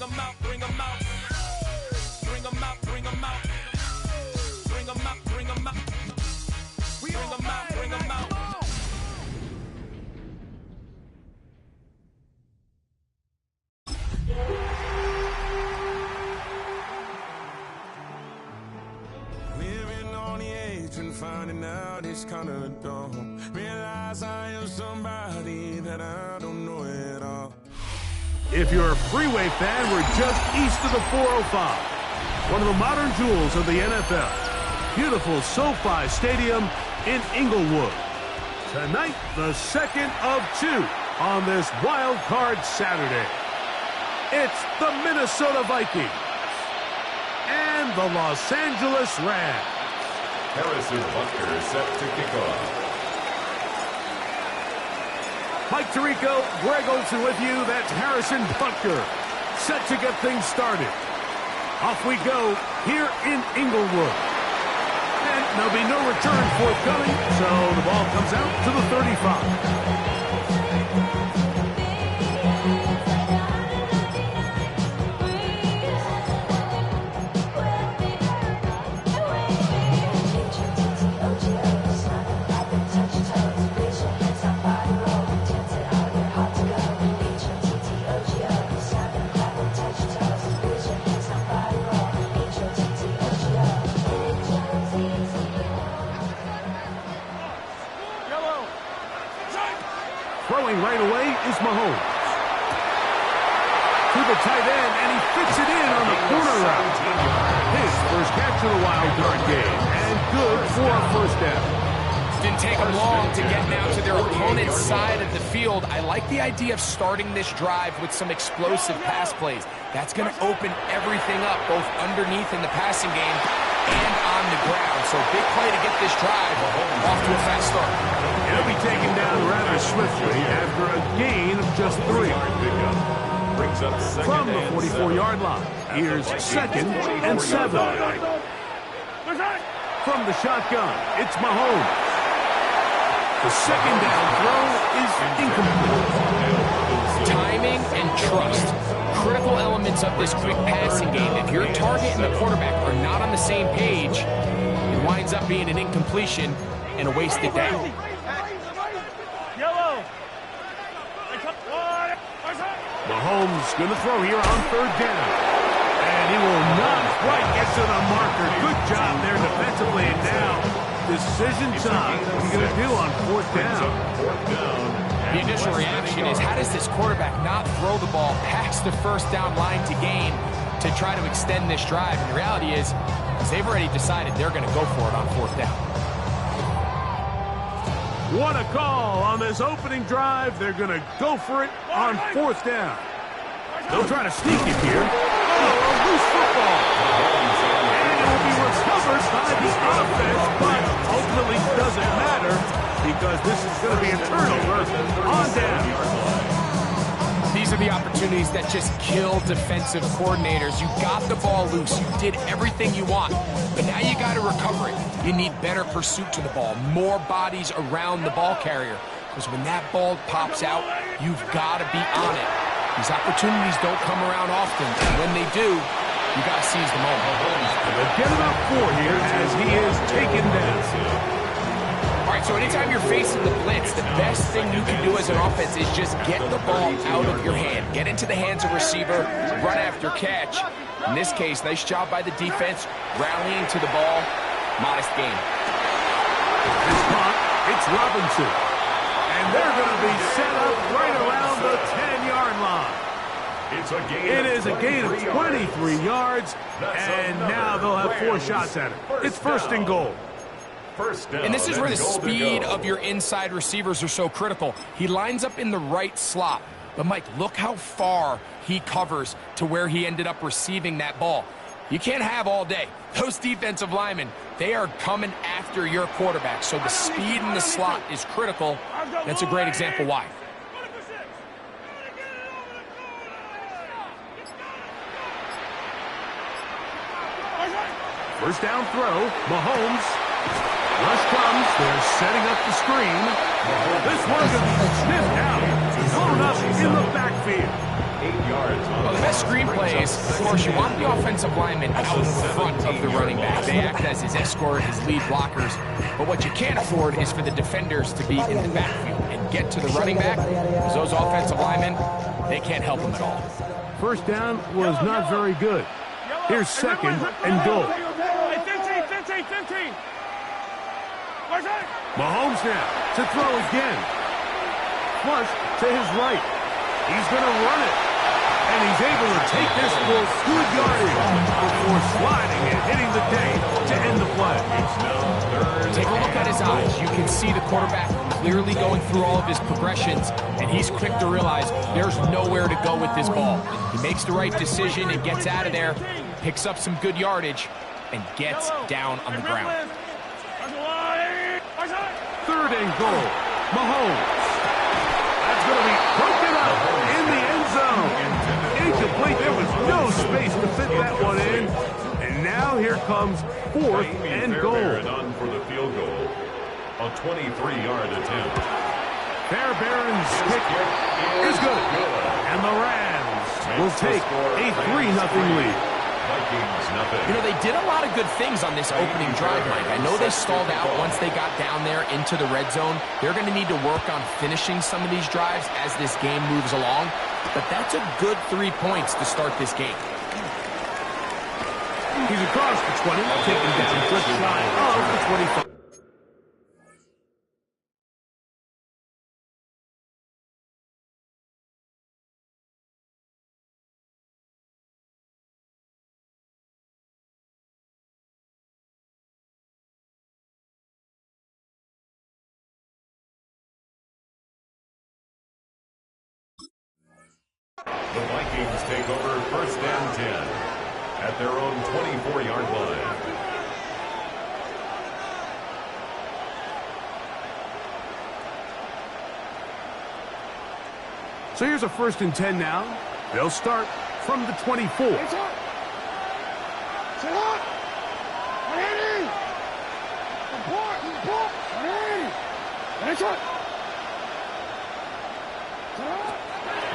them out, bring them out. Bring them out, bring them out. Bring them out, bring them out. Bring them out, bring them out. Living on the edge and finding out it's kind of dumb. Realize I am somebody that I don't know at all. If you're a Freeway fan, we're just east of the 405. One of the modern jewels of the NFL. Beautiful SoFi Stadium in Inglewood. Tonight, the second of two on this wild card Saturday. It's the Minnesota Vikings and the Los Angeles Rams. Harrison Butker set to kick off. Mike Tirico, Greg Olson with you. That's Harrison Butker set to get things started. Off we go here in Inglewood. And there'll be no return forthcoming, so the ball comes out to the 35. Throwing right away is Mahomes. To the tight end, and he fits it in on the corner route. His first catch of the wild card game, and good for a first down. Didn't take them long to get now to their opponent's side of the field. I like the idea of starting this drive with some explosive pass plays. That's going to open everything up, both underneath in the passing game and on the ground. So big play to get this drive off to a fast start. He'll be taken down rather swiftly after a gain of just 3. From the 44-yard line, here's 2nd and 7. From the shotgun, it's Mahomes. The second down throw is incomplete. Timing and trust. Critical elements of this quick passing game. If your target and the quarterback are not on the same page, it winds up being an incompletion and a wasted down. Mahomes going to throw here on 3rd down. And he will not quite get to the marker. Good job there defensively. And now, decision time. What are you going to do on 4th down? The initial reaction is, how does this quarterback not throw the ball past the first down line to gain to try to extend this drive? And the reality is they've already decided they're going to go for it on 4th down. What a call on this opening drive. They're going to go for it on 4th down. They'll try to sneak it here. Oh, a loose football. And it will be recovered by the offense, but ultimately doesn't matter because this is going to be a turnover on down. These are the opportunities that just kill defensive coordinators. You got the ball loose. You did everything you want. But now you got to recover it. You need better pursuit to the ball, more bodies around the ball carrier. Because when that ball pops out, you've got to be on it. These opportunities don't come around often. And when they do, you got to seize the moment. They'll get it up 4 here as he is taken down. All right, so anytime you're facing the blitz, the best thing you can do as an offense is just get the ball out of your hand. Get into the hands of receiver, run after catch. In this case, nice job by the defense, rallying to the ball. Modest gain. This punt, it's Robinson. And they're going to be set up right around the 10-yard line. It is a gain of 23 yards, and now they'll have 4 shots at it. It's 1st and goal. And this is where the speed of your inside receivers are so critical. He lines up in the right slot. But, Mike, look how far he covers to where he ended up receiving that ball. You can't have all day. Those defensive linemen, they are coming after your quarterback. So the speed in the slot is critical. That's a great example why. First down throw, Mahomes. Rush comes, they're setting up the screen. This one could be sniffed out, thrown up in the backfield. 8 yards on Well, the best screenplay is, of course, you want the offensive lineman out in front of the running back. They act as his escort, his lead blockers. But what you can't afford is for the defenders to be in the backfield and get to the running back, because those offensive linemen, they can't help him at all. First down was not very good. Here's second and goal. 15. Mahomes now to throw again. Flush to his right. He's going to run it. And he's able to take this for good yardage before sliding and hitting the day to end the play. Take a look at his eyes. You can see the quarterback clearly going through all of his progressions, and he's quick to realize there's nowhere to go with this ball. He makes the right decision and gets out of there, picks up some good yardage, and gets down on the ground. Third and goal. Mahomes. That's going to be broken up in the end zone. Incomplete. There was no space to fit that one in. And now here comes fourth and goal. On for the field goal. A 23-yard attempt. Fairbairn's kick is good. And the Rams will take a 3-0 lead. Vikings nothing. You know, they did a lot of good things on this opening drive, Mike. I know they stalled out once they got down there into the red zone. They're going to need to work on finishing some of these drives as this game moves along. But that's a good 3 points to start this game. He's across the 20, taken down just shy of the 25. The Vikings take over first and 10 at their own 24-yard line. So here's a first and 10 now. They'll start from the 24.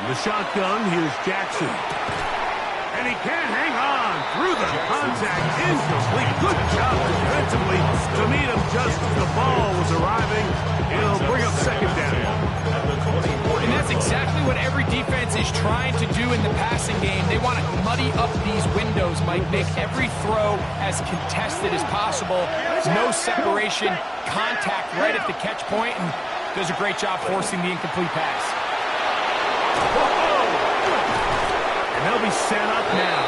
In the shotgun, here's Jackson. And he can't hang on through the contact. Incomplete. Good job defensively to meet him just as the ball was arriving. It'll bring up second down. And that's exactly what every defense is trying to do in the passing game. They want to muddy up these windows, Mike. Make every throw as contested as possible. No separation, contact right at the catch point, and does a great job forcing the incomplete pass. And they'll be set up now.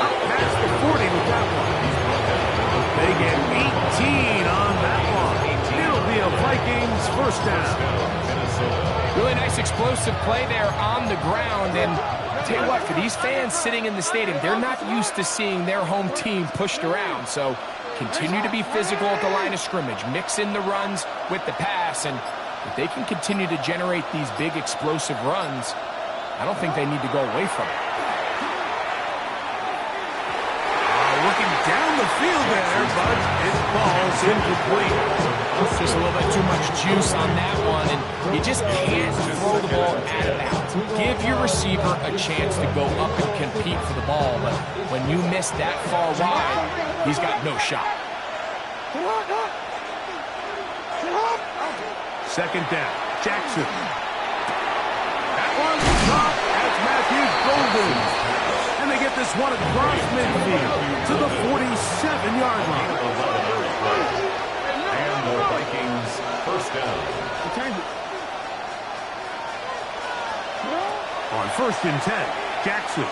Up past the 40 with that one. They get 18 on that one. It'll be a Vikings first down. Really nice explosive play there on the ground. And I'll tell you what, for these fans sitting in the stadium, they're not used to seeing their home team pushed around. So continue to be physical at the line of scrimmage. Mix in the runs with the pass. And if they can continue to generate these big explosive runs, I don't think they need to go away from it. Looking down the field there, but it falls incomplete. Just a little bit too much juice on that one, and you just can't throw the ball out of bounds. Give your receiver a chance to go up and compete for the ball, but when you miss that far wide, he's got no shot. Second down, Jackson. That one's caught as Matthew Golden. And they get this one across midfield to the 47-yard line. And the Vikings first down. On first and 10, Jackson.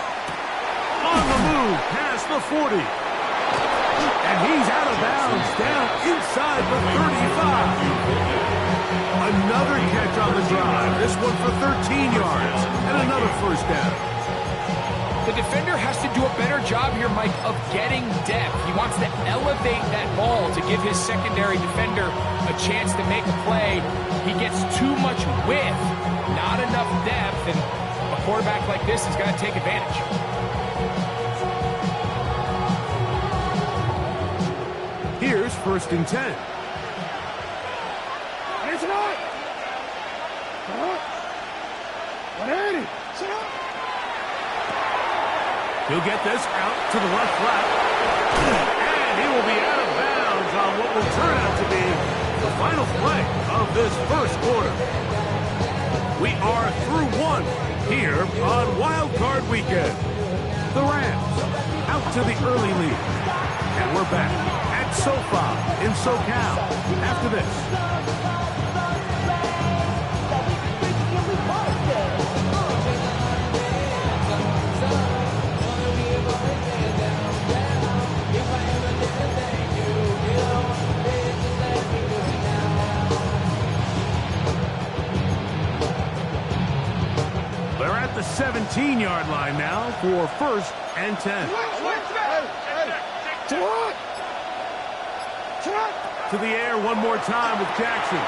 On the move, past the 40. And he's out of bounds, down inside the 35. Another catch on the drive. This one for 13 yards. And another first down. The defender has to do a better job here, Mike, of getting depth. He wants to elevate that ball to give his secondary defender a chance to make a play. He gets too much width, not enough depth, and a quarterback like this has got to take advantage. Here's first and 10. He'll get this out to the left flat. And he will be out of bounds on what will turn out to be the final play of this first quarter. We are through one here on Wild Card Weekend. The Rams out to the early lead. And we're back at SoFi in SoCal after this. They're at the 17-yard line now for 1st and 10. To the air one more time with Jackson.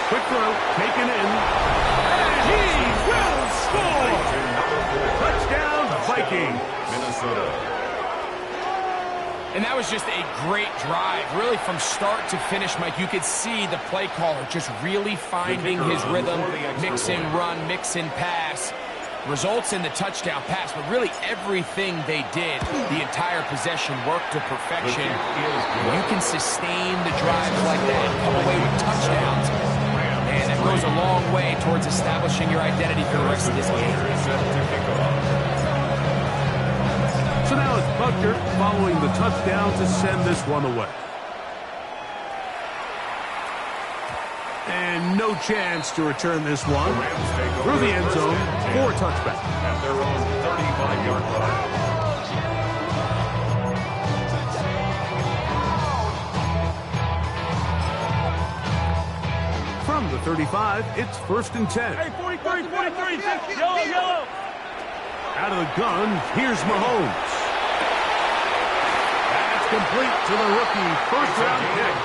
Quick throw, taken in. And he will score! Touchdown, Vikings. Minnesota. And that was just a great drive, really from start to finish, Mike. You could see the play caller just really finding his rhythm, mix and run, mix and pass. Results in the touchdown pass, but really everything they did, the entire possession worked to perfection. You can sustain the drives like that, come away with touchdowns, and that goes a long way towards establishing your identity for the rest of this game. So now it's Butker following the touchdown to send this one away. And no chance to return this one through the end zone for a touchback. At their own 35-yard line. From the 35, it's 1st and 10. Hey, 43, yellow. Out of the gun, here's Mahomes. That's complete to the rookie first-round pick.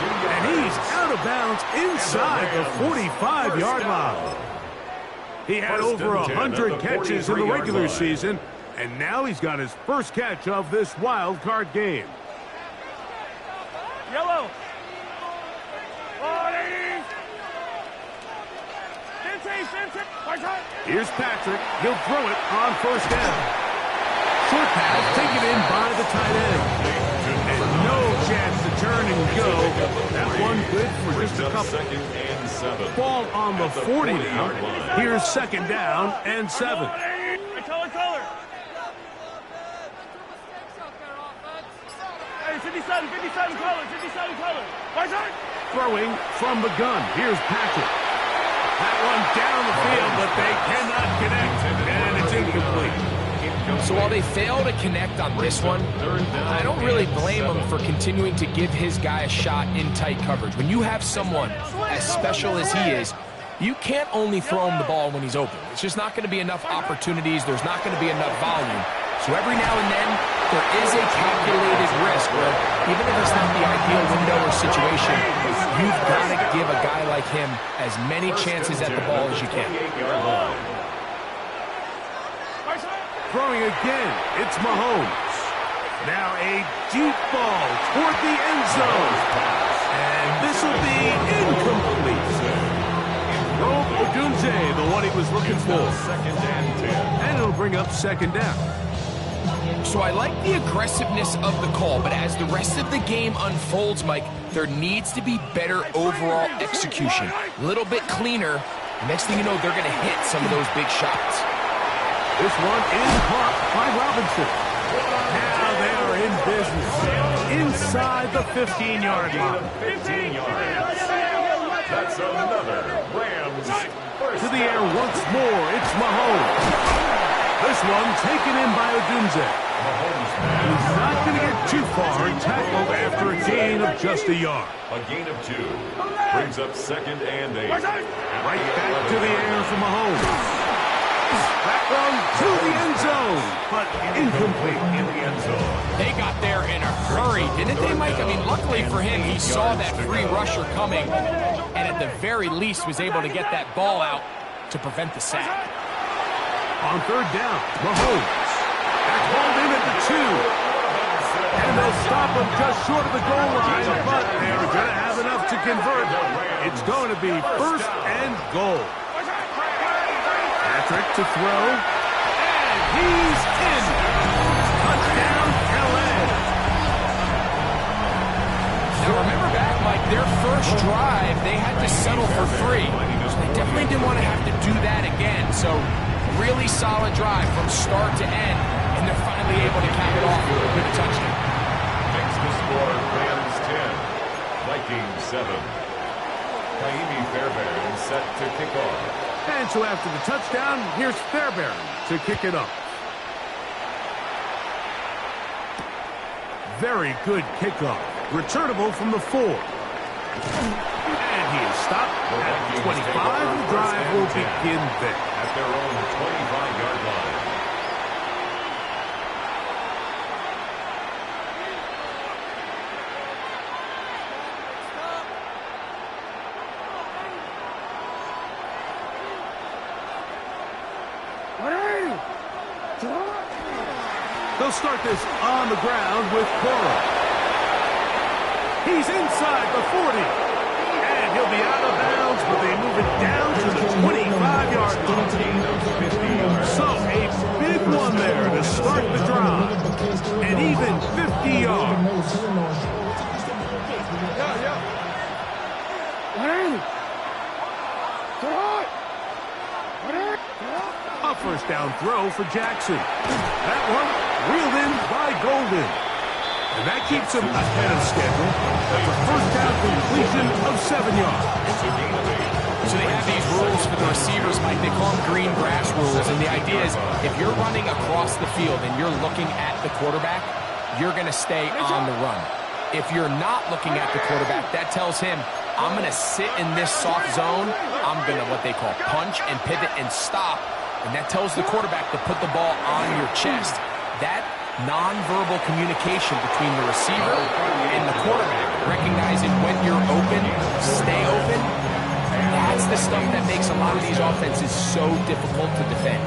And he's out of bounds inside the 45-yard line. He had over 100 catches in the regular season, and now he's got his first catch of this wild card game. Yellow. Here's Patrick. He'll throw it on 1st down. Short pass taken in by the tight end. And no chance to turn and go. That one good for just a couple. 2nd and 7. Ball on the 40 now. Here's 2nd down and 7. Color. Hey, 57 color. Throwing from the gun. Here's Patrick. That one down the field, but they cannot connect, and it's incomplete. So while they fail to connect on this one, I don't really blame him for continuing to give his guy a shot in tight coverage. When you have someone as special as he is, you can't only throw him the ball when he's open. It's just not going to be enough opportunities. There's not going to be enough volume. So every now and then, there is a calculated risk where even if it's not the ideal window or situation, you've got to give a guy like him as many chances at the ball as you can. Throwing again, it's Mahomes. Now a deep ball toward the end zone. And this will be incomplete. Odunze, the one he was looking for. 2nd and 10. And it'll bring up 2nd down. So I like the aggressiveness of the call, but as the rest of the game unfolds, Mike, there needs to be better overall execution. A little bit cleaner. Next thing you know, they're going to hit some of those big shots. This one is caught by Robinson. Now they are in business. Inside the 15-yard line. 15 yards. That's another Rams. To the air once more, it's Mahomes. This one taken in by Odunze. He's not going to get too far and tackled after a gain of just a yard. A gain of 2. Brings up 2nd and 8. Right back to the air for Mahomes. That one to the end zone, but incomplete in the end zone. They got there in a hurry, didn't they, Mike? I mean, luckily for him, he saw that free rusher coming, and at the very least was able to get that ball out to prevent the sack. On 3rd down, Mahomes. That's hauled in at the 2. And they'll stop him just short of the goal line, but they're going to have enough to convert. It's going to be 1st and goal. Patrick to throw. And And he's in. Touchdown, LA. Now remember back, Mike, their first drive, they had to settle for 3. They definitely didn't want to have to do that again. So really solid drive from start to end, and they're finally able to cap it off with a touchdown. Makes the score Rams 10, Vikings 7. Kaimi Fairbairn set to kick off. And so after the touchdown, here's Fairbairn to kick it up. Very good kickoff. Returnable from the 4. And he is stopped at 25. The drive will begin there. At their own 25-yard line. They'll start this on the ground with Cora. He's inside the 40. And he'll be out of bounds, but they move it down to the 25-yard line. So a big one there to start the drive. And even 50 yards. A first down throw for Jackson. That one reeled in by Golden. And that keeps him ahead of schedule. That's a first down completion of 7 yards. So they have these rules for the receivers, Mike. They call them green grass rules. And the idea is if you're running across the field and you're looking at the quarterback, you're going to stay on the run. If you're not looking at the quarterback, that tells him, I'm going to sit in this soft zone. I'm going to what they call punch and pivot and stop. And that tells the quarterback to put the ball on your chest. That nonverbal communication between the receiver and the quarterback, recognizing when you're open, stay open, that's the stuff that makes a lot of these offenses so difficult to defend.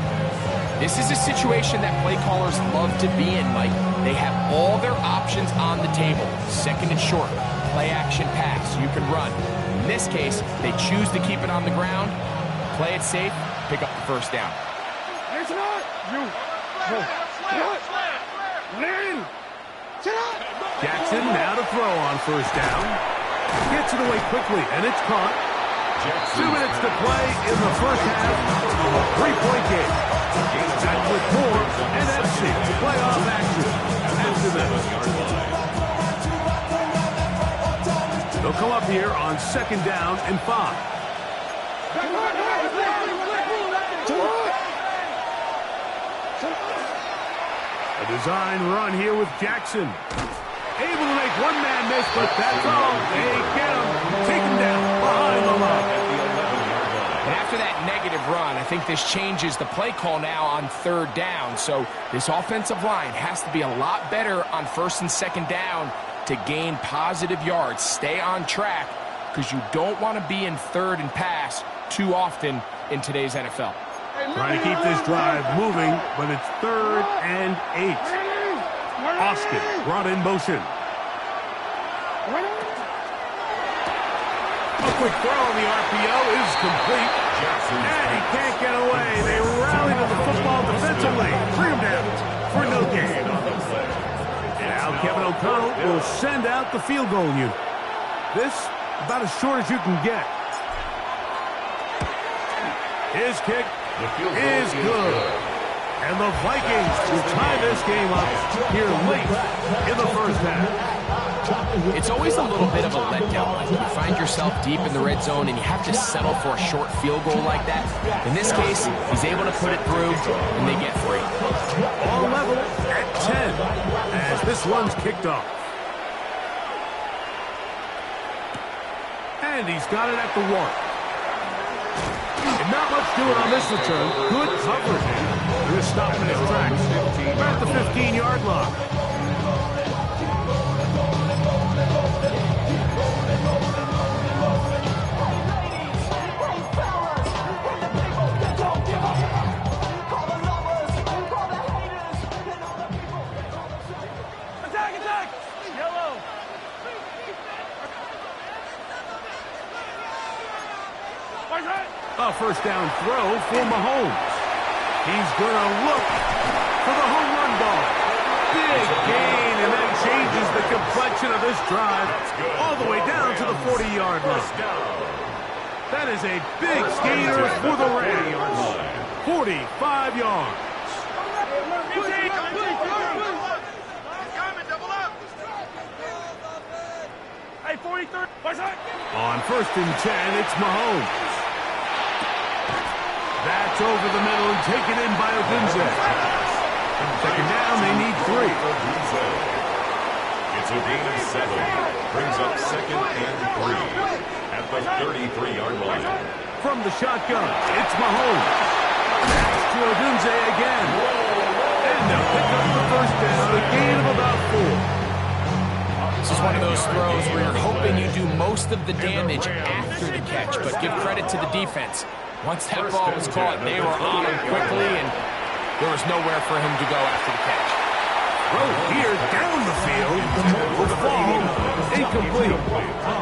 This is a situation that play callers love to be in, Mike. They have all their options on the table. Second and short, play action pass, you can run. In this case, they choose to keep it on the ground, play it safe, pick up the first down. Jackson now to throw on first down. Gets it away quickly, and it's caught. 2 minutes to play in the first half of a 3-point game. Back with more NFC playoff action after this. They'll come up here on second down and 5. A design run here with Jackson. Able to make one man miss, but that's all. They get him. Take him down behind the line. And after that negative run, I think this changes the play call now on third down. So this offensive line has to be a lot better on first and second down to gain positive yards. Stay on track because you don't want to be in third and pass too often in today's NFL. Trying to keep this drive moving, but it's 3rd and 8. Austin brought in motion. A quick throw on the RPO is complete. And he can't get away. They rally to the football defensively. Bring him down for no gain. Now Kevin O'Connell will send out the field goal unit. This about as short as you can get. His kick is good. And the Vikings will tie this game up here late in the first half. It's always a little bit of a letdown when you find yourself deep in the red zone and you have to settle for a short field goal like that. In this case, he's able to put it through, and they get free. All level at 10 as this one's kicked off. And he's got it at the 1. And not much doing on this return. Good coverage. They're stopping his tracks. We're at the 15-yard line. A first down throw for Mahomes. He's going to look for the home run ball. Big gain, and that changes the complexion of this drive all the way down to the 40-yard line. That is a big gainer for the Rams. 45 yards. On 1st and 10, it's Mahomes. That's over the middle and taken in by Odunze. Second down, they need 3. It's a gain of 7. Brings up 2nd and 3 at the 33-yard line. From the shotgun, it's Mahomes. Pass to Odunze again. And they'll pick up the 1st down, a gain of about 4. This is one of those throws where you're hoping you do most of the damage after the catch, but give credit to the defense. Once that ball was caught, they were on him quickly, and there was nowhere for him to go after the catch. Throw here down the field will fall incomplete.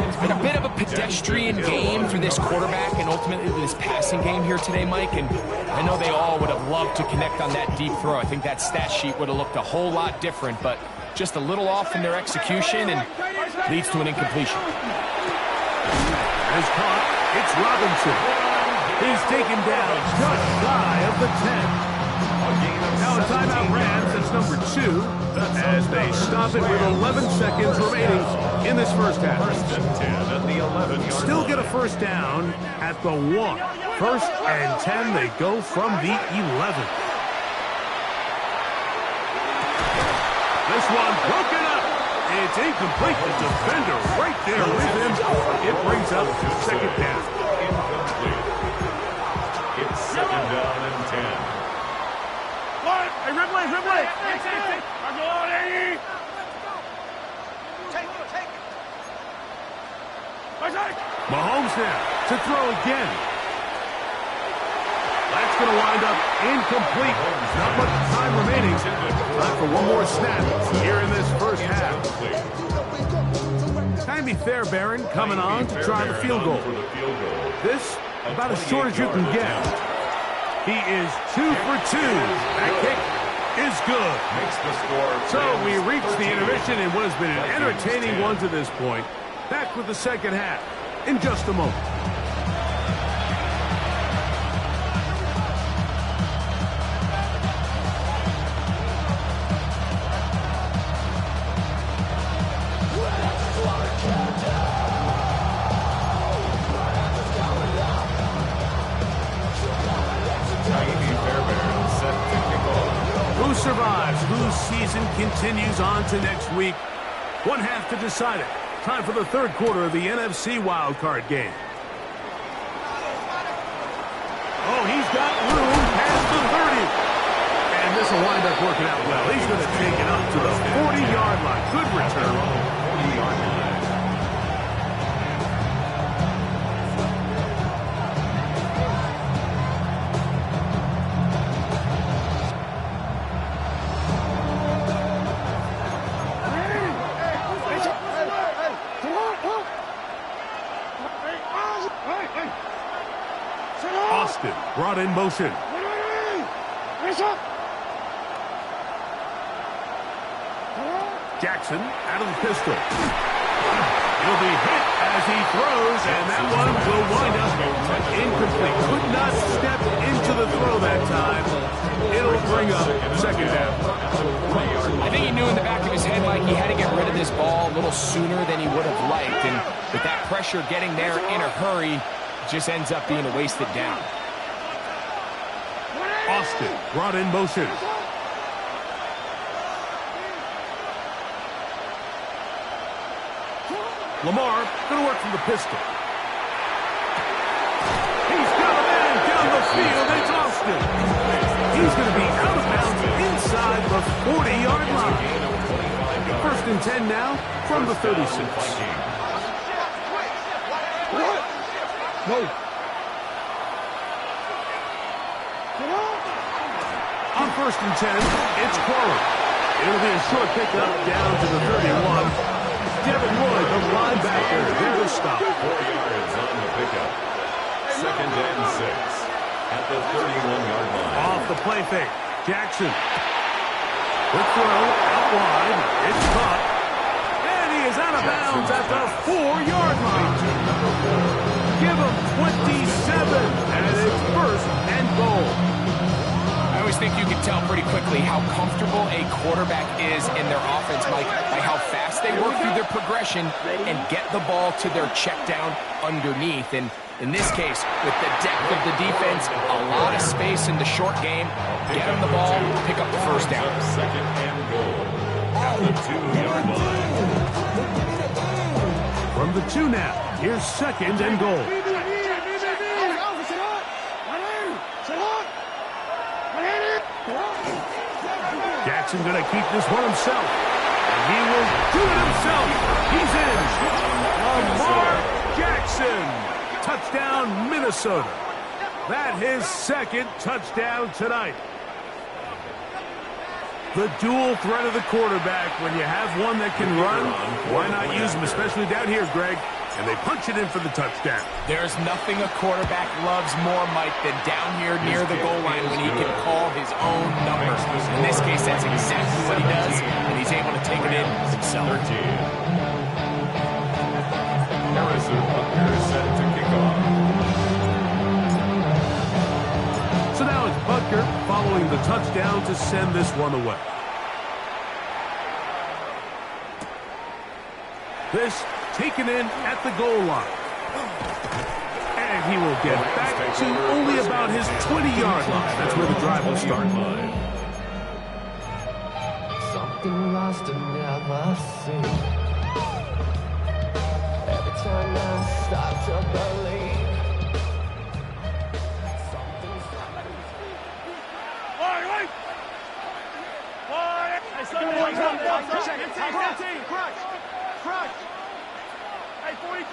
It's been a bit of a pedestrian game for this quarterback and ultimately this passing game here today, Mike, and I know they all would have loved to connect on that deep throw. I think that stat sheet would have looked a whole lot different, but just a little off in their execution and leads to an incompletion. As caught, it's Robinson. He's taken down just shy of the 10. Now a timeout Rams, that's number 2, as they stop it with 11 seconds remaining in this first half. 1st and 10 at the 11-yard Still line. get a 1st down at the 1. 1st and 10, they go from the 11. This one broken up. It's incomplete. The defender right there with him. It brings up 2nd down. Incomplete. It's 2nd down and 10. Hey, Ripley! Mahomes now to throw again. That's going to wind up incomplete. Not much time remaining. Time for one more snap here in this first half. Jaime Fairbairn coming on to try the field goal. This about as short as you can get. He is 2 for 2. That kick is good. Makes the score. So we reach the intermission in what has been an entertaining one to this point. Back with the second half in just a moment. Who survives? Whose season continues on to next week? One half to decide it. Time for the 3rd quarter of the NFC wildcard game. Oh, he's got room past the 30. And this will wind up working out well. He's going to take it up to the 40-yard line. Good return. 40-yard line. Austin brought in motion. Jackson out of the pistol. He'll be hit as he throws, and that one will wind up incomplete. Could not step into the throw that time. It'll bring up 2nd down. I think he knew in the back of his head, Mike, he had to get rid of this ball a little sooner than he would have liked, and with that pressure getting there in a hurry, just ends up being a wasted down. Austin brought in motion. Lamar going to work from the pistol. He's got a man down the field. It's Austin. He's going to be out of bounds inside the 40-yard line. 1st and 10 now from the 36. No. On 1st and 10, it's Quallen. It'll be a short pickup down to the 31. Devin Lloyd, the linebacker, there to stop. 4 yards on the pickup. 2nd and 6 at at the 31-yard line. Off the play fake. Jackson. Quick throw out wide. It's caught. And he is out of bounds at the 4-yard line. Give him 27. And it's first and goal. I always think you can tell pretty quickly how comfortable a quarterback is in their offense, Mike, by how fast they work through their progression and get the ball to their check down underneath. And in this case, with the depth of the defense, a lot of space in the short game, get them the ball, pick up the first down. Second and goal at the 2-yard line. From the 2 now, here's second and goal. Jackson going to keep this one himself. And he will do it himself. He's in. Lamar Jackson. Touchdown, Minnesota. That his second touchdown tonight. The dual threat of the quarterback. When you have one that can run, why not use him, especially down here, Greg? And they punch it in for the touchdown. There's nothing a quarterback loves more, Mike, than down here near the goal line when he can call his own numbers. In this case, that's exactly what he does, and he's able to take it in himself. Harrison Butker is set to kick off. So now it's Butker following the touchdown to send this one away. This taken in at the goal line. And he will get back to only about his 20-yard line. That's where the drive will start. Something lost and never seen. Every time I start to believe. Hey, 43.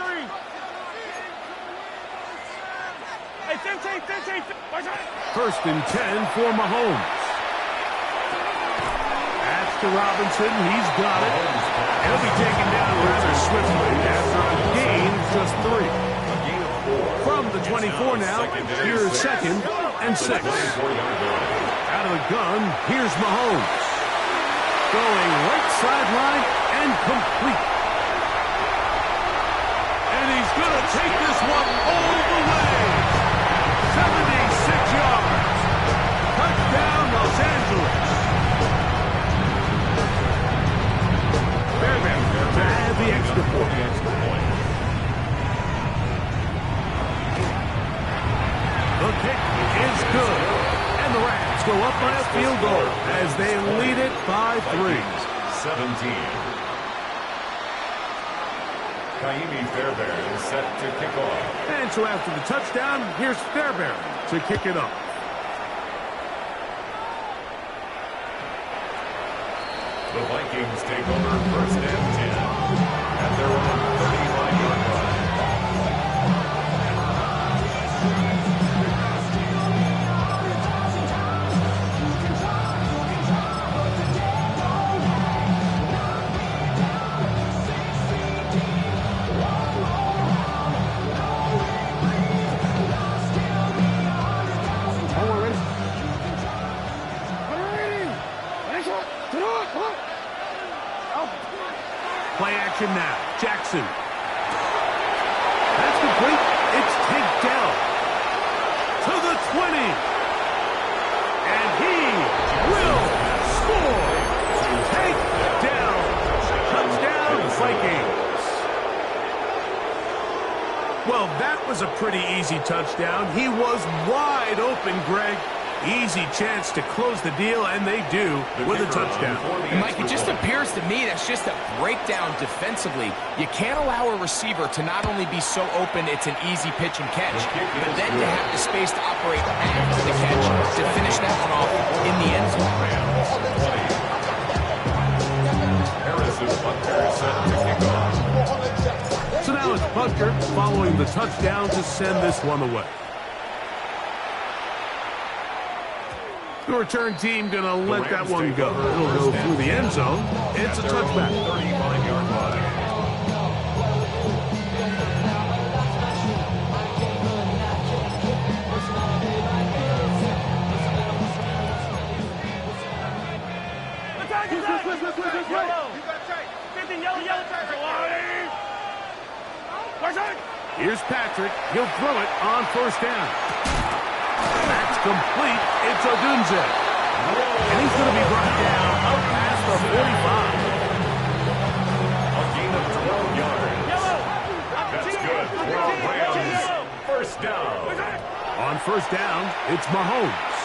Hey, 15. First and 10 for Mahomes. That's to Robinson. He's got it. He'll be taken down rather swiftly after a gain of just 3. From the 24 now, here's second and 6. Out of the gun, here's Mahomes. Going right sideline and complete. And he's going to take this one all the way. 76 yards. Touchdown, Los Angeles. Fairbairn to add the extra point. The kick is good. And the Rams go up by a field goal as they lead it by 3. 17. Kaimi Fairbairn is set to kick off. And so after the touchdown, here's Fairbairn to kick it off. The Vikings take over first and 10 at their own 35-yard line. Play action now. Jackson. That's complete. It's takedown to the 20. And he will score. Takedown. Touchdown, Vikings. Well, that was a pretty easy touchdown. He was wide open, Greg. Easy chance to close the deal, and they do with a touchdown. And Mike, it just appears to me that's just a breakdown defensively. You can't allow a receiver to not only be so open it's an easy pitch and catch, but then to have the space to operate after the catch to finish that one off in the end zone. Harrison Butker set to kick off. So now it's Butker following the touchdown to send this one away. The return team going to let that one go. It'll go through the end zone. It's a touchback. 35-yard line. Here's Patrick. He'll throw it on first down. That's complete. It's Odunze. And he's going to be brought down up past the 45. A gain of 12 yards. That's good for our Rams. First down. On first down, it's Mahomes.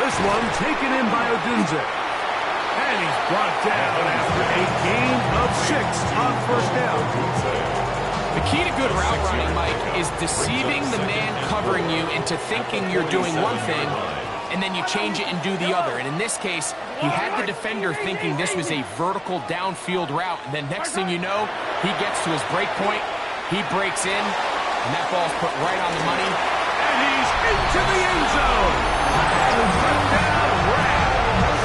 This one taken in by Odunze. And he's brought down after a gain of 6 on first down. The key to good route running, Mike, is deceiving the man covering you into thinking you're doing one thing, and then you change it and do the other. And in this case, he had the defender thinking this was a vertical downfield route. And then next thing you know, he gets to his break point, he breaks in, and that ball's put right on the money. And he's into the end zone. Touchdown, Rams.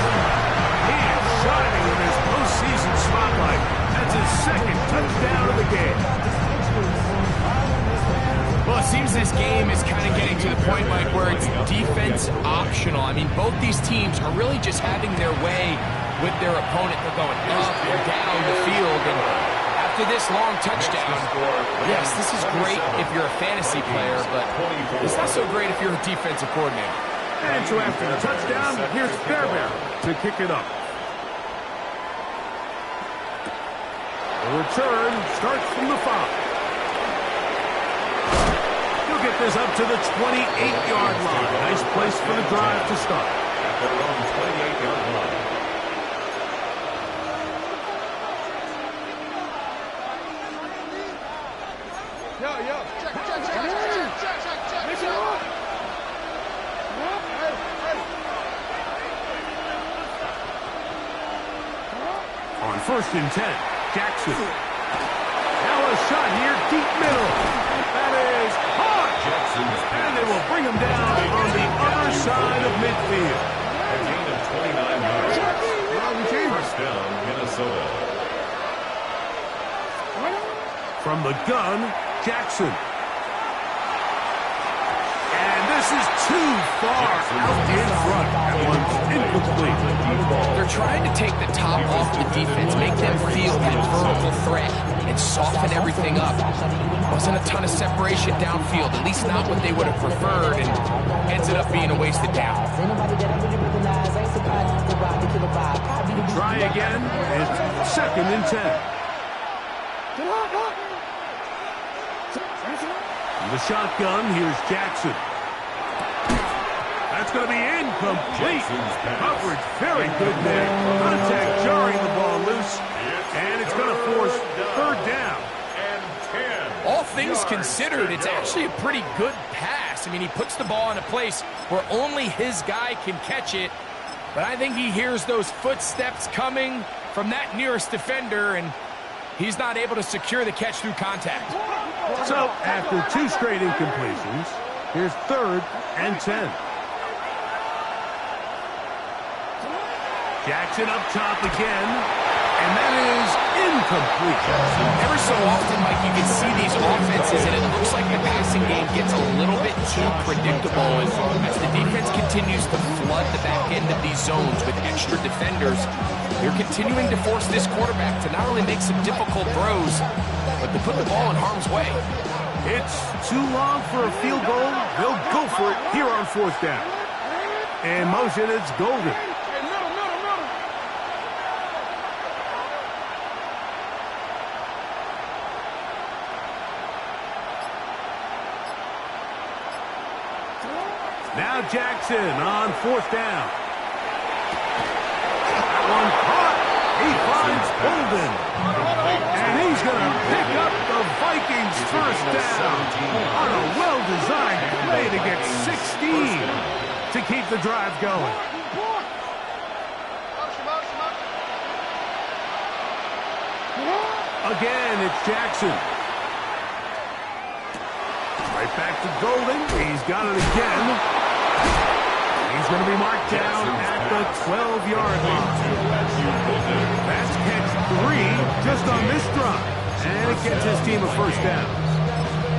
He is shining in his postseason spotlight. That's his second touchdown of the game. Well, it seems this game is kind of getting to the point, Mike, where it's defense optional. I mean, both these teams are really just having their way with their opponent. They're going up and down the field. And after this long touchdown, yes, this is great if you're a fantasy player, but it's not so great if you're a defensive coordinator. And so after the touchdown, here's Fairbairn to kick it up. The return starts from the 5. He'll get this up to the 28-yard line. Nice place for the drive to start. At their own 28-yard line. On first and 10, Jackson. Now a shot here, deep middle. That is hard. And they will bring him down on the other side of midfield. A gain of 29 yards. First down, Minnesota. From the gun, Jackson. And this is too far out in front. That one's incomplete. They're trying to take the top off the defense, make them feel that vertical threat, and soften everything up. Wasn't a ton of separation downfield, at least not what they would have preferred, and ended up being a wasted down. Try again. It's second and 10. The shotgun, here's Jackson. That's going to be incomplete. Coverage very good there. Contact jarring the ball loose. And it's going to force third down. All things considered, it's actually a pretty good pass. I mean, he puts the ball in a place where only his guy can catch it. But I think he hears those footsteps coming from that nearest defender, and he's not able to secure the catch through contact. So, after 2 straight incompletions, here's third and 10. Jackson up top again, and that is incomplete. Every so often, Mike, you can see these offenses, and it looks like the passing game gets a little bit too predictable. And as the defense continues to flood the back end of these zones with extra defenders, they're continuing to force this quarterback to not only make some difficult throws, but to put the ball in harm's way. It's too long for a field goal. They'll go for it here on fourth down. And motion, it's Golden. Now Jackson on fourth down. That one caught. He finds Golden. And he's going to pick up the Vikings first down on a well-designed play to get 16 to keep the drive going. Again, it's Jackson. Right back to Golden. He's got it again. He's going to be marked down at the 12-yard line. That's catch 3 just on this drive. And it gets his team a first down.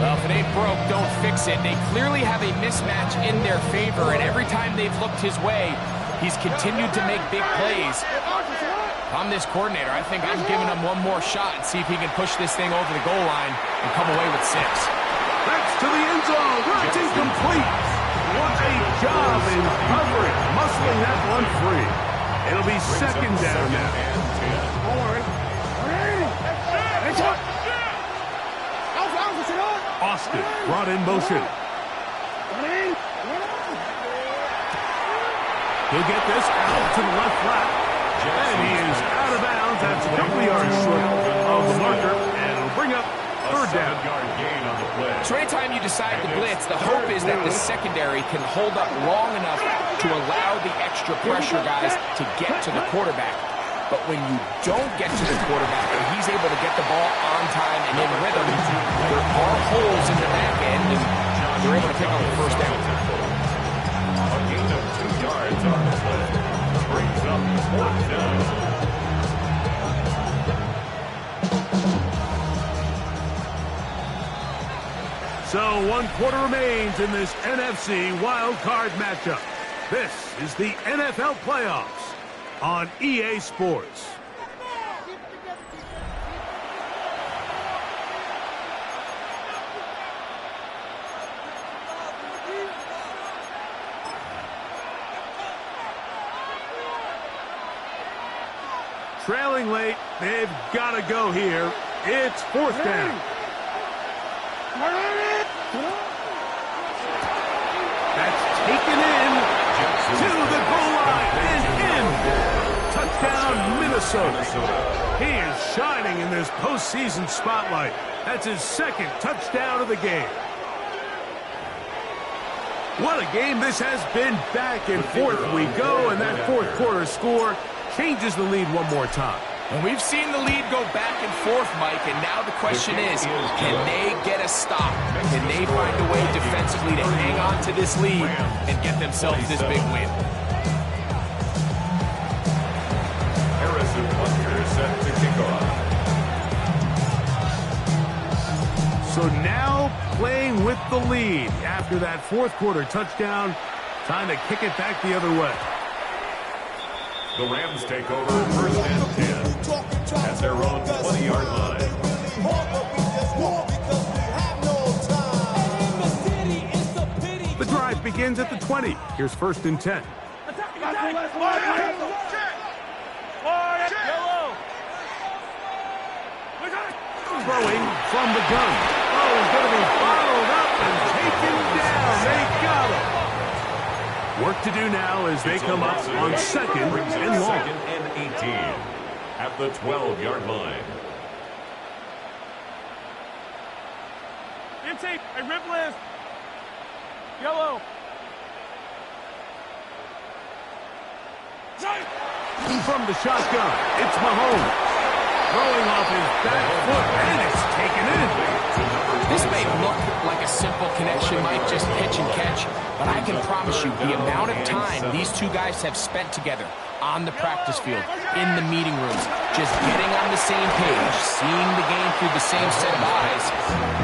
Well, if it ain't broke, don't fix it. They clearly have a mismatch in their favor, and every time they've looked his way, he's continued to make big plays. If I'm this coordinator, I think I'm giving him one more shot and see if he can push this thing over the goal line and come away with 6. That's to the end zone, where it's incomplete. What a job in covering, muscling that one free. It'll be second down now. Austin brought in motion. He'll get this out to the left flat. And he is out of bounds. That's a couple yards short of the marker. And it'll bring up third down. So anytime you decide to blitz, the hope is that the secondary can hold up long enough to allow the extra pressure guys to get to the quarterback. But when you don't get to the quarterback and he's able to get the ball on time and in rhythm, there are holes in the back end, and they're able to pick up the first down. A gain of 2 yards on the play. Brings up fourth down. So 1 quarter remains in this NFC wild card matchup. This is the NFL playoffs on EA Sports. Trailing late, they've got to go here. It's fourth down. That's taken in to the goal line and in. Touchdown, Minnesota. He is shining in this postseason spotlight. That's his second touchdown of the game. What a game this has been. Back and forth we go, and that fourth quarter score changes the lead one more time. And we've seen the lead go back and forth, Mike, and now the question is, can they get a stop? Can they find a way defensively to hang on to this lead and get themselves this big win? Harrison Butker set to kick off. So now playing with the lead after that fourth quarter touchdown, time to kick it back the other way. The Rams take over first and 10 at their own 20-yard line. The drive begins at the 20. Here's first and 10. Throwing from the gun. Oh, he's going to be followed up and taken down. They got him. Work to do now as they come up on second and long. Second and 18 at the 12-yard line. Intake, a rip list. Yellow. From the shotgun, it's Mahomes. Throwing off his back foot, and it's taken in. This may look like a simple connection, Mike, just pitch and catch, but I can promise you the amount of time these two guys have spent together on the practice field, in the meeting rooms, just getting on the same page, seeing the game through the same set of eyes,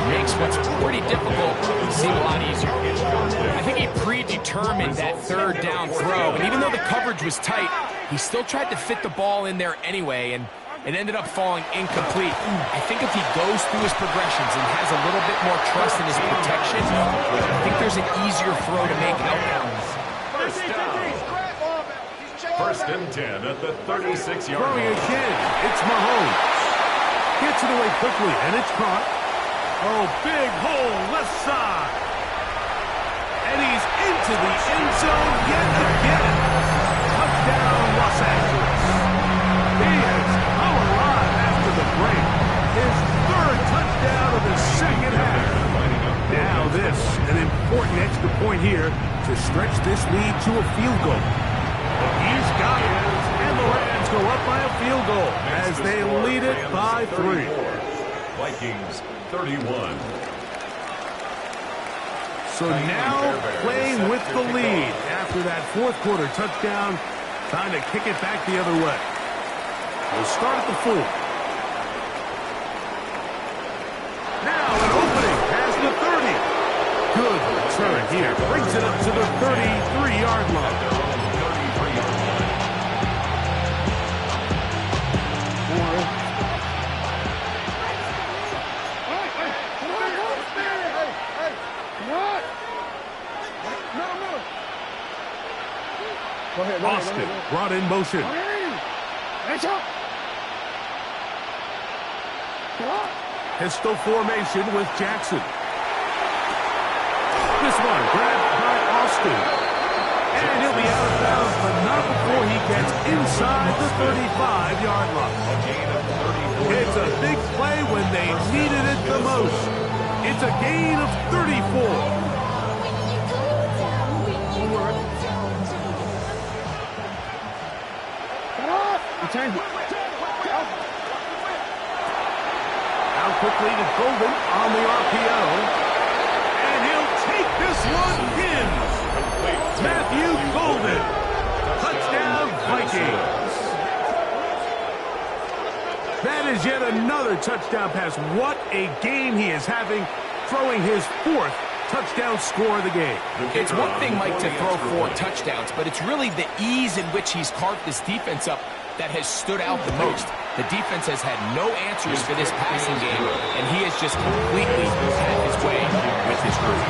makes what's pretty difficult seem a lot easier. I think he predetermined that third down throw, and even though the coverage was tight, he still tried to fit the ball in there anyway, and it ended up falling incomplete. I think if he goes through his progressions and has a little bit more trust in his protection, I think there's an easier throw to make out there. First down. First and 10 at the 36-yard line. Throwing again, it's Mahomes. Gets it away quickly, and it's caught. Oh, big hole, left side. And he's into the end zone yet again. Touchdown, Los Angeles. He has come alive after the break. His third touchdown of the second half. Now this, an important extra point here to stretch this lead to a field goal. He's got it, and the Rams go up by a field goal as they lead it by 3. Vikings 31. So now playing with the lead after that fourth quarter touchdown, trying to kick it back the other way. We'll start at the 4. Now an opening past the 30. Good return here. Brings it up to the 33-yard line. Austin brought in motion. Pistol formation with Jackson. This one grabbed by Austin. And he'll be out of bounds, but not before he gets inside the 35-yard line. It's a big play when they needed it the most. It's a gain of 34. Now quickly to Golden on the RPO. And he'll take this one in. Matthew Golden. Touchdown Vikings. That is yet another touchdown pass. What a game he is having, throwing his 4th touchdown score of the game. It's one thing, Mike, to throw 4 touchdowns, but it's really the ease in which he's carved this defense up that has stood out the most. The defense has had no answers for this passing game, and he has just completely had his way with his group.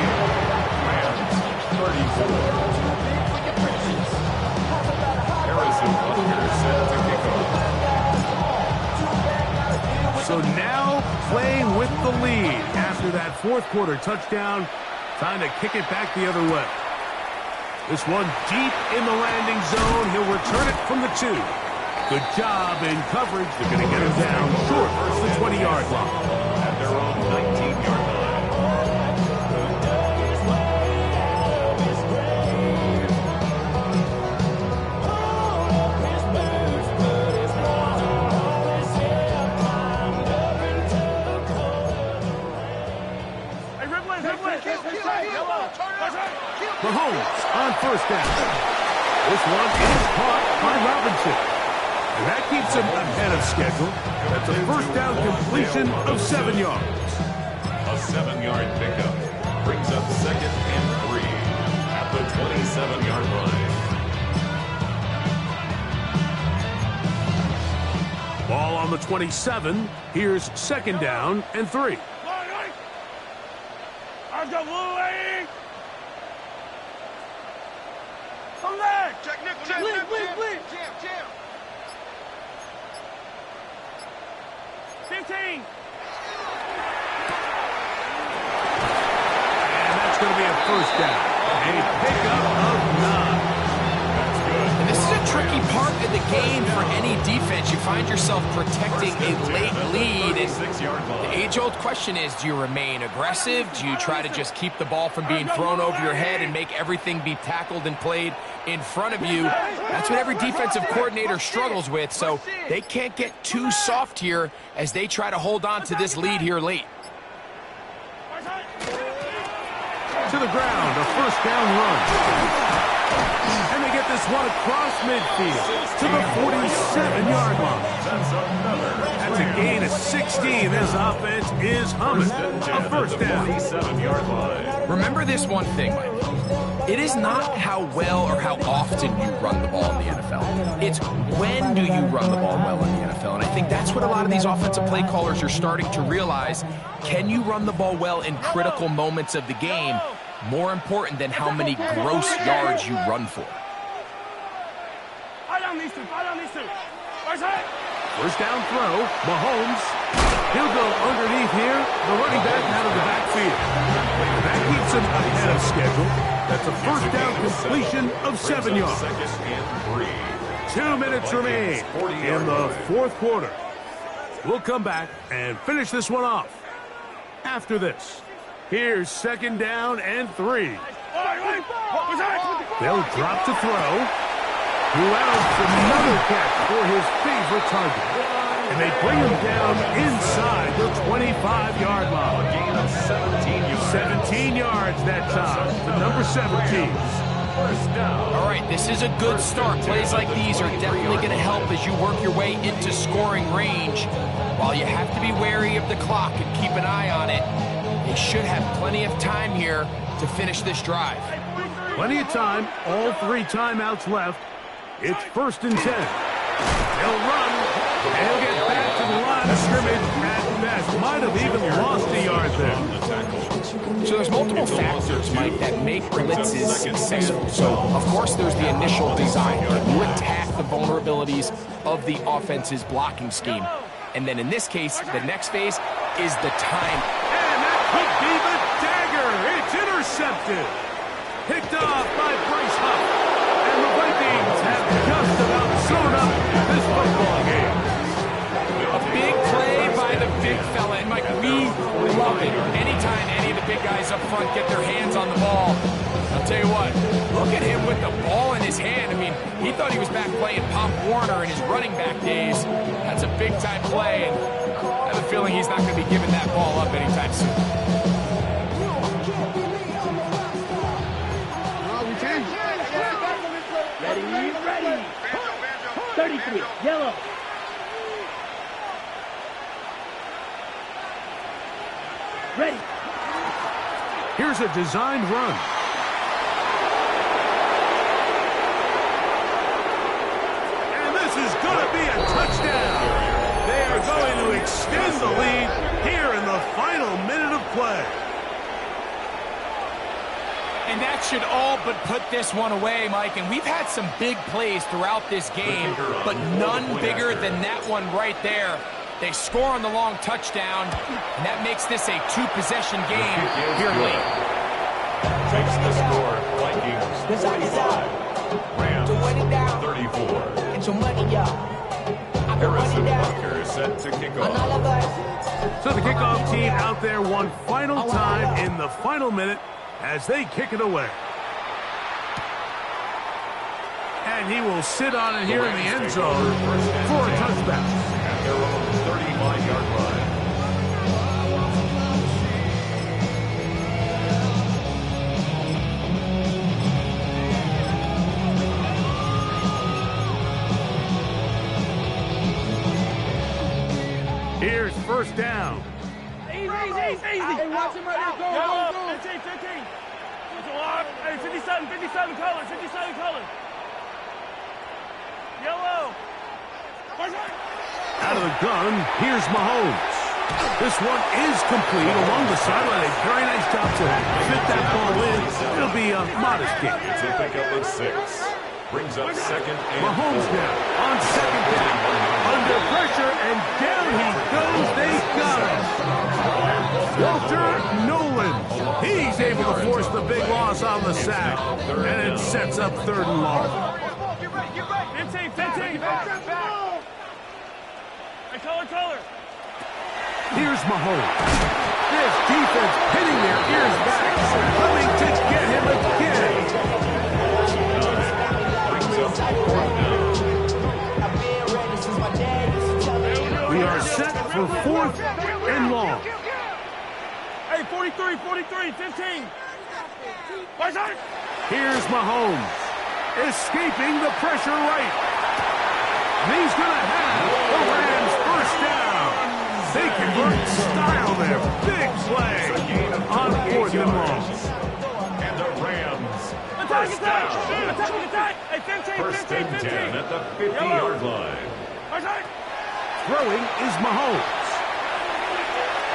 So now playing with the lead after that 4th quarter touchdown, trying to kick it back the other way. This one deep in the landing zone. He'll return it from the 2. Good job in coverage. They're going to get him down short of the 20-yard line. At their own 19-yard line. Mahomes on first down. This one is caught by Robinson. And that keeps him ahead of schedule. That's a first down completion of 7 yards. A 7-yard pickup brings up 2nd and 3 at the 27-yard line. Ball on the 27. Here's 2nd down and 3. I've got Louie! Come back! Check nickel, Blitz. jam. 15! And that's going to be a first down. A pickup of 9. That's good. And this is a tricky part of the game for any defense. You find yourself protecting a late lead. And the age-old question is, do you remain aggressive? Do you try to just keep the ball from being thrown over your head and make everything be tackled and played in front of you? That's what every defensive coordinator struggles with, so they can't get too soft here as they try to hold on to this lead here late. To the ground, a first down run. And they get this one across midfield to the 47-yard line. That's a gain of 16. This offense is humming. A first down. 47-yard line. Remember this one thing, Mike. It is not how well or how often you run the ball in the NFL. It's when do you run the ball well in the NFL. And I think that's what a lot of these offensive play callers are starting to realize. Can you run the ball well in critical moments of the game? More important than how many gross yards you run for. First down throw, Mahomes. He'll go underneath here. The running back out of the backfield. And that keeps him ahead of schedule. That's a first down completion of 7 yards. 2 minutes remain in the 4th quarter. We'll come back and finish this one off after this. Here's 2nd down and 3. They'll drop to throw. Who else? Another catch for his favorite target. And they bring him down inside the 25-yard line. A gain of 17 yards. 17 yards that time to number 17. First down. All right, this is a good start. Plays like these are definitely going to help as you work your way into scoring range. While you have to be wary of the clock and keep an eye on it, they should have plenty of time here to finish this drive. Plenty of time. All 3 timeouts left. It's 1st and 10. They'll run. They'll get back to the line of scrimmage at best. Might have even lost a yard there. So there's multiple factors, Mike, that make blitzes successful. So, of course, there's the initial design. You attack the vulnerabilities of the offense's blocking scheme. And then in this case, the next phase is the time. And that could be the dagger. It's intercepted. Picked off by Bryce Huff. And the Vikings have just about sewn up this football game. A big play by the big fella. And, Mike, we love it. Anytime any of the big guys up front get their hands on the ball, I'll tell you what, look at him with the ball in his hand. I mean, he thought he was back playing Pop Warner in his running back days. That's a big-time play, and I have a feeling he's not going to be giving that ball up anytime soon. Ready. 33, yellow. Ready. Here's a designed run. And this is going to be a touchdown. They are going to extend the lead here in the final minute of play. And that should all but put this one away, Mike. And we've had some big plays throughout this game, but none bigger than that one right there. They score on the long touchdown, and that makes this a two-possession game here late. Takes the score, Vikings 45, Rams 34. Harrison Butker set to kick off. So the kickoff team out there one final time in the final minute as they kick it away. And he will sit on it here in the end zone for a touchback. At their own 35-yard line. Here's first down. Easy. Hey, watch him right there. Go. 15. It's a lot. Hey, 57 color. Yellow. Out of the gun, here's Mahomes. This one is complete along the sideline. A very nice job to fit that ball in. It'll be a modest gain. It's a pickup of 6. Brings up second and Mahomes 4. now on second down. Under pressure, and down he goes. They got him. Walter Nolan. He's able to force the big loss on the sack. And it sets up 3rd and long. 15. Hey, color. Here's Mahomes. This defense pinning their ears back. Coming to get him again. We are set for 4th and long. Hey, 43, 15. Here's Mahomes. Escaping the pressure right. And he's going to have the Rams first down. They convert style there. Big play on 4th and long. And the Rams first down. Attack. Hey, 15. First and 10 at the 50-yard line. Throwing is Mahomes.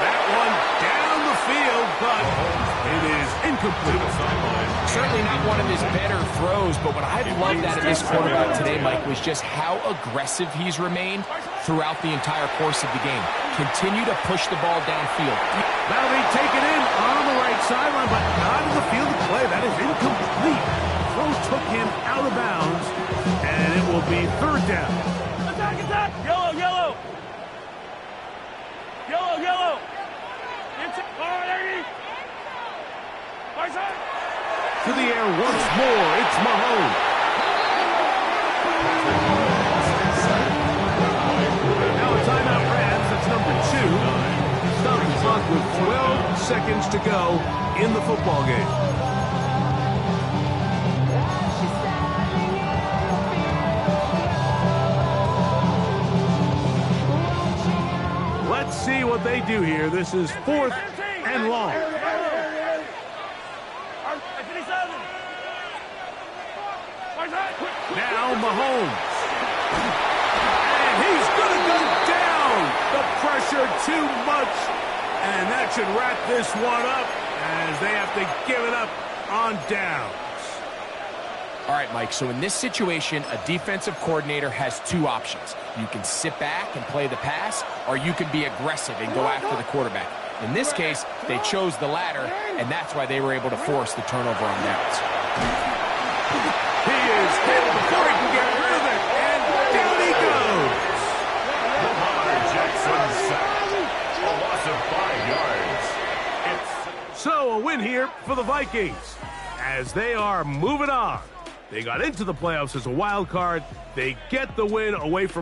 That one down the field, but it is incomplete. Certainly not one of his better throws, but what I've loved out of this quarterback today, Mike, was just how aggressive he's remained throughout the entire course of the game. Continue to push the ball downfield. That'll be taken in on the right sideline, but not in the field of play. That is incomplete. Throw took him out of bounds, and it will be 3rd down. Attack. Yellow. To the air once more, it's Mahomes. Now a timeout Rams, that's number 2. Stop the clock with 12 seconds to go in the football game. Let's see what they do here. This is 4th and long. Now Mahomes. And he's going to go down. The pressure pressure too much. And that should wrap this one up as they have to give it up on downs. All right, Mike, so in this situation, a defensive coordinator has two options. You can sit back and play the pass, or you can be aggressive and go after the quarterback. In this case, they chose the latter, and that's why they were able to force the turnover on downs. He is hit before he can get rid of it, and down he goes. Lamar Jackson sacked. A loss of 5 yards. So a win here for the Vikings as they are moving on. They got into the playoffs as a wild card. They get the win away from